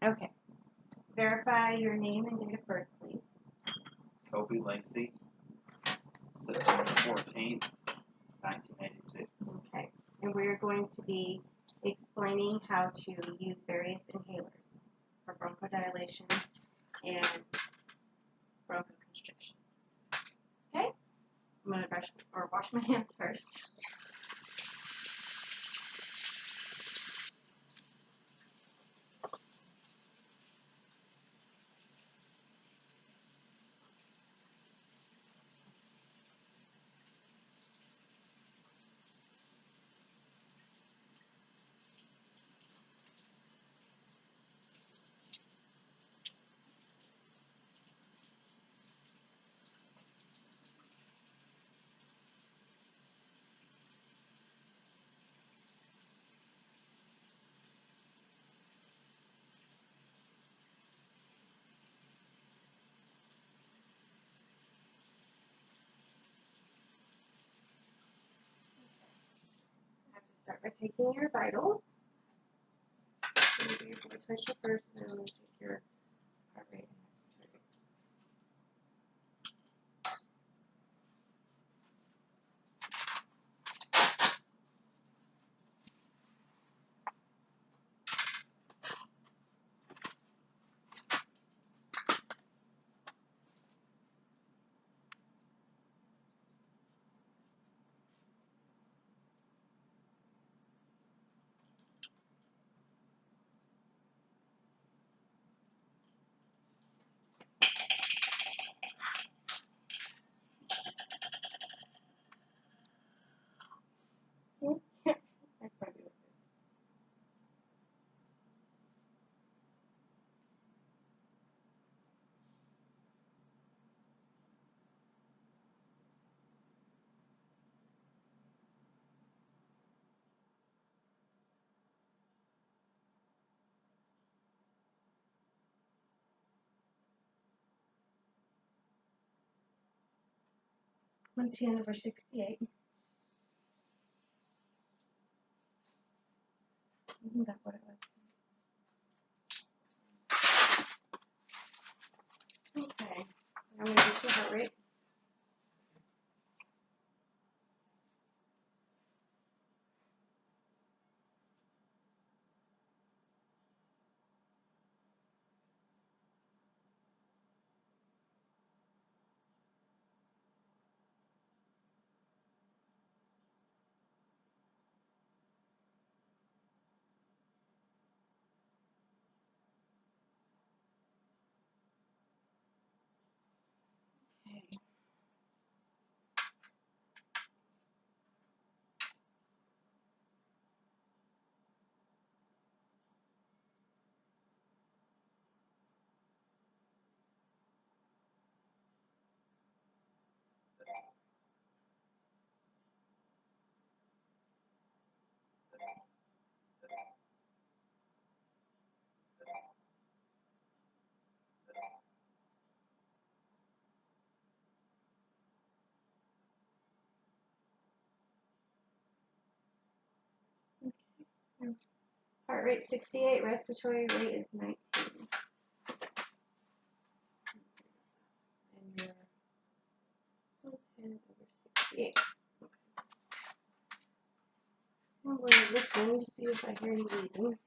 Okay. Verify your name and date of birth, please. Kobe Lacey, September 14th, 1986. Okay. And we're going to be explaining how to use various inhalers for bronchodilation and bronchoconstriction. Okay? I'm going to wash my hands first. I have to start by taking your vitals. So you do your blood pressure first, and then we'll take your heart rate and respiratory rate. I probably will. 110/68. Isn't that what it was? Okay. I'm going to get your heart rate. Okay. Heart rate 68, respiratory rate is 19. And you're 110/68. Okay. I'm going to listen to see if I hear any wheezing.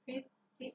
Breathe deep.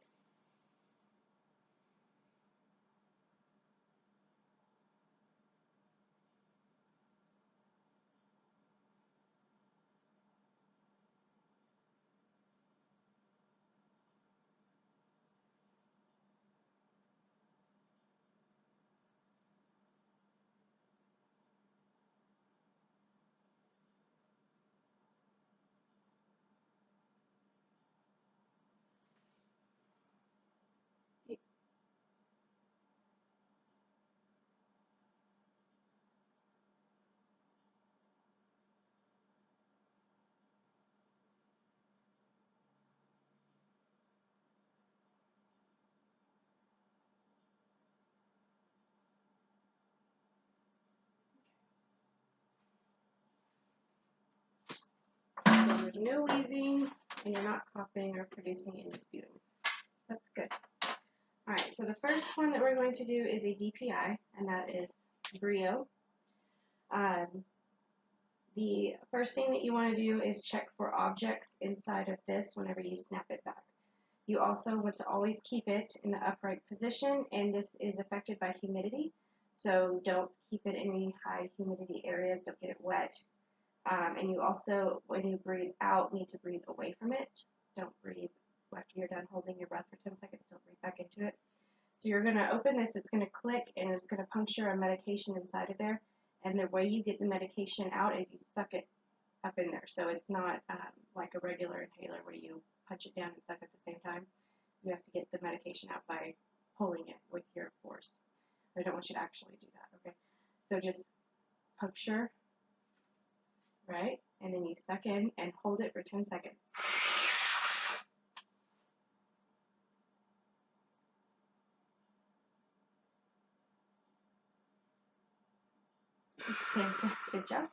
there's no wheezing, and you're not coughing or producing any sputum. That's good. Alright, so the first one that we're going to do is a DPI, and that is Brio. The first thing that you want to do is check for objects inside of this whenever you snap it back. You also want to always keep it in the upright position, and this is affected by humidity, so don't keep it in any high humidity areas, don't get it wet. And you also, when you breathe out, need to breathe away from it. Don't breathe after you're done holding your breath for 10 seconds, don't breathe back into it. So you're going to open this, it's going to click, and it's going to puncture a medication inside of there. And the way you get the medication out is you suck it up in there. So it's not like a regular inhaler where you punch it down and suck at the same time. You have to get the medication out by pulling it with your force. I don't want you to actually do that, okay? So just puncture, right? And then you suck in and hold it for 10 seconds. Good job.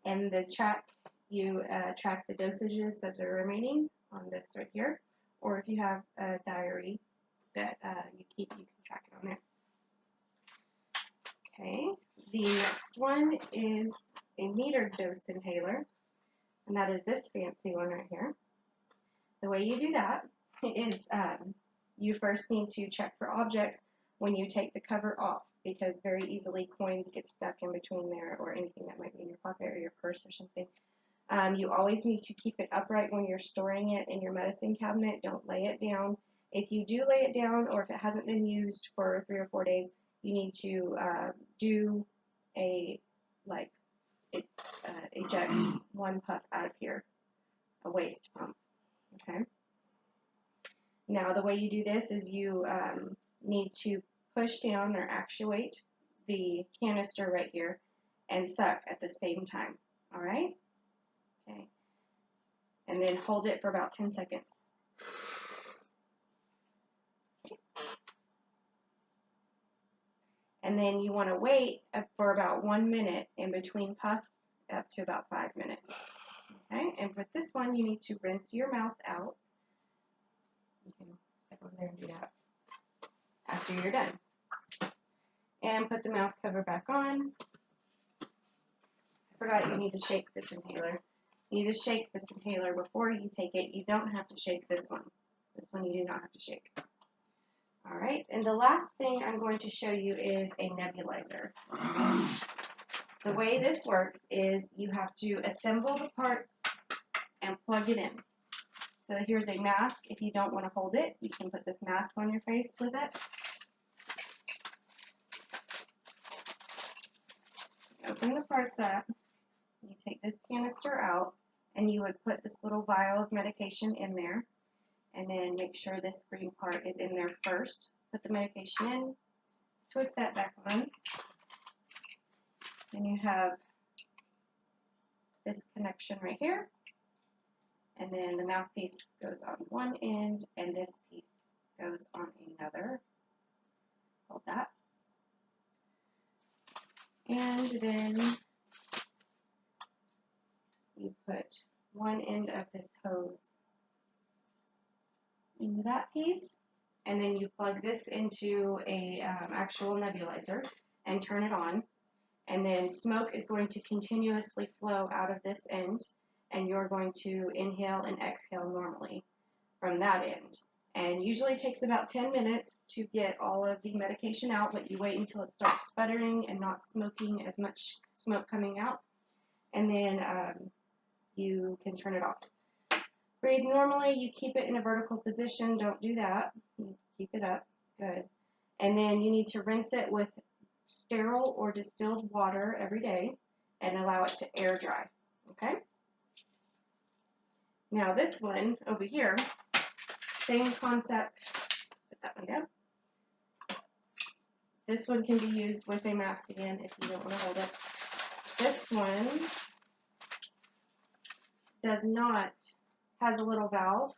And the track, you track the dosages that are remaining on this right here, or if you have a diary that you keep, you can track it on there. Okay, the next one is a metered dose inhaler, and that is this fancy one right here. The way you do that is you first need to check for objects when you take the cover off, because very easily coins get stuck in between there, or anything that might be in your pocket or your purse or something. You always need to keep it upright when you're storing it in your medicine cabinet. Don't lay it down. If you do lay it down, or if it hasn't been used for 3 or 4 days, you need to do a eject one puff out of here, a waste pump. Okay. Now the way you do this is you need to push down or actuate the canister right here and suck at the same time. All right? Okay. And then hold it for about 10 seconds. And then you want to wait for about 1 minute in between puffs, up to about 5 minutes. Okay? And with this one, you need to rinse your mouth out. You can step over there and do that after you're done. And put the mouth cover back on. I forgot you need to shake this inhaler. You need to shake this inhaler before you take it. You don't have to shake this one. This one you do not have to shake. Alright, and the last thing I'm going to show you is a nebulizer. The way this works is you have to assemble the parts and plug it in. So here's a mask. If you don't want to hold it, you can put this mask on your face with it. Open the parts up. You take this canister out, and you would put this little vial of medication in there, and then make sure this green part is in there first. Put the medication in, twist that back on, and you have this connection right here, and then the mouthpiece goes on one end, and this piece goes on another. Hold that. And then you put one end of this hose into that piece, and then you plug this into a actual nebulizer and turn it on, and then smoke is going to continuously flow out of this end, and you're going to inhale and exhale normally from that end. And usually it takes about 10 minutes to get all of the medication out, but you wait until it starts sputtering and not smoking as much smoke coming out, and then you can turn it off. Breathe normally. You keep it in a vertical position. Don't do that. You keep it up. Good. And then you need to rinse it with sterile or distilled water every day and allow it to air dry. Okay? Now this one over here, same concept. Put that one down. This one can be used with a mask again if you don't want to hold it. This one has a little valve,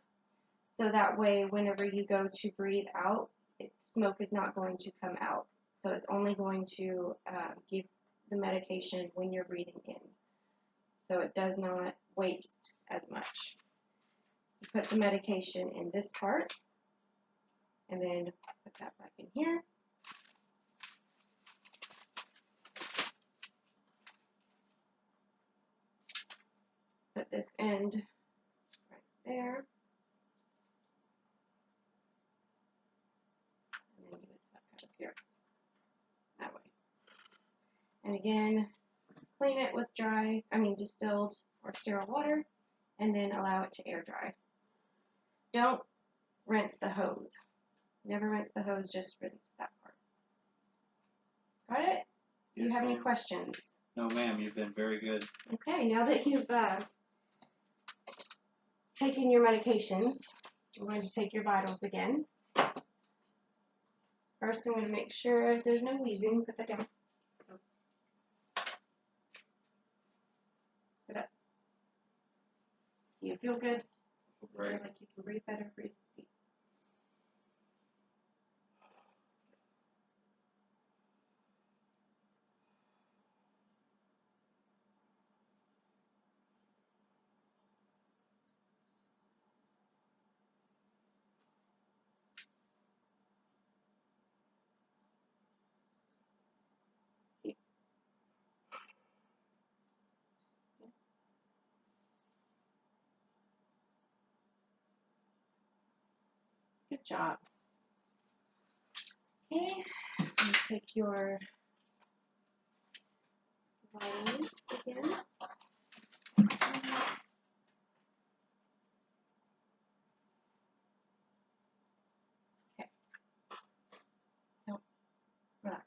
so that way whenever you go to breathe out, smoke is not going to come out. So it's only going to give the medication when you're breathing in. So it does not waste as much. You put the medication in this part, and then put that back in here. Put this end right there. And then you would stuff kind of here. That way. And again, clean it with distilled or sterile water, and then allow it to air dry. Don't rinse the hose. Never rinse the hose, just rinse that part. Got it? Do you Yes, have any ma'am. questions? No, ma'am, you've been very good. Okay, now that you've taken your medications, I'm going to take your vitals again. First, I'm going to make sure there's no wheezing. Put that down. Sit up. Do you feel good? Great. Feel like you can breathe better? Breathe deep. Good job. Okay, I'm going to take your vitals again. Okay. Don't relax.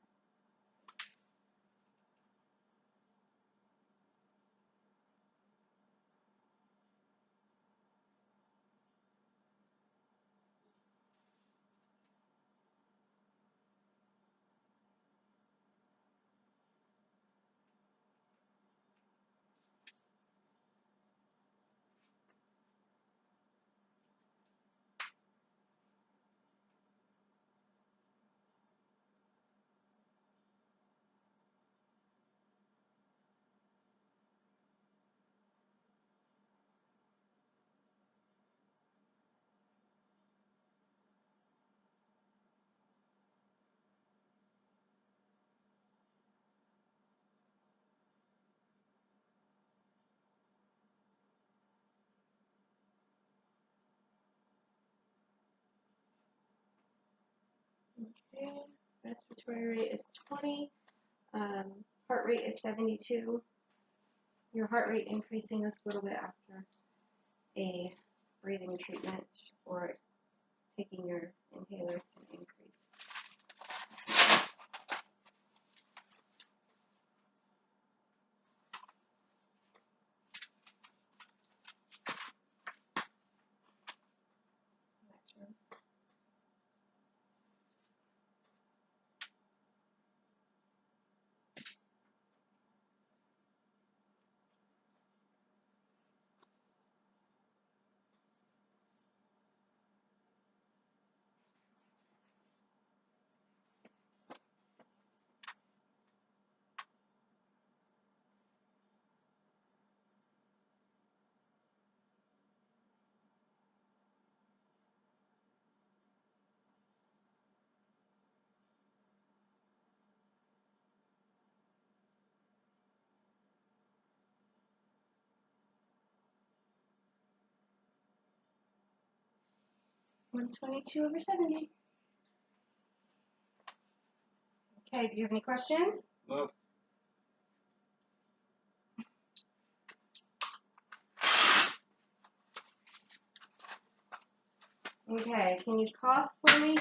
Okay, respiratory rate is 20. Heart rate is 72. Your heart rate increasing just a little bit after a breathing treatment or taking your inhaler can increase. (122/70). Okay, do you have any questions? Nope. Okay, can you cough for me?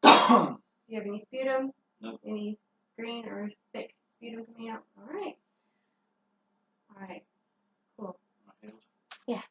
Do you have any sputum? Nope. Any green or thick sputum coming out? All right. All right. Cool. Am I healed? Yeah.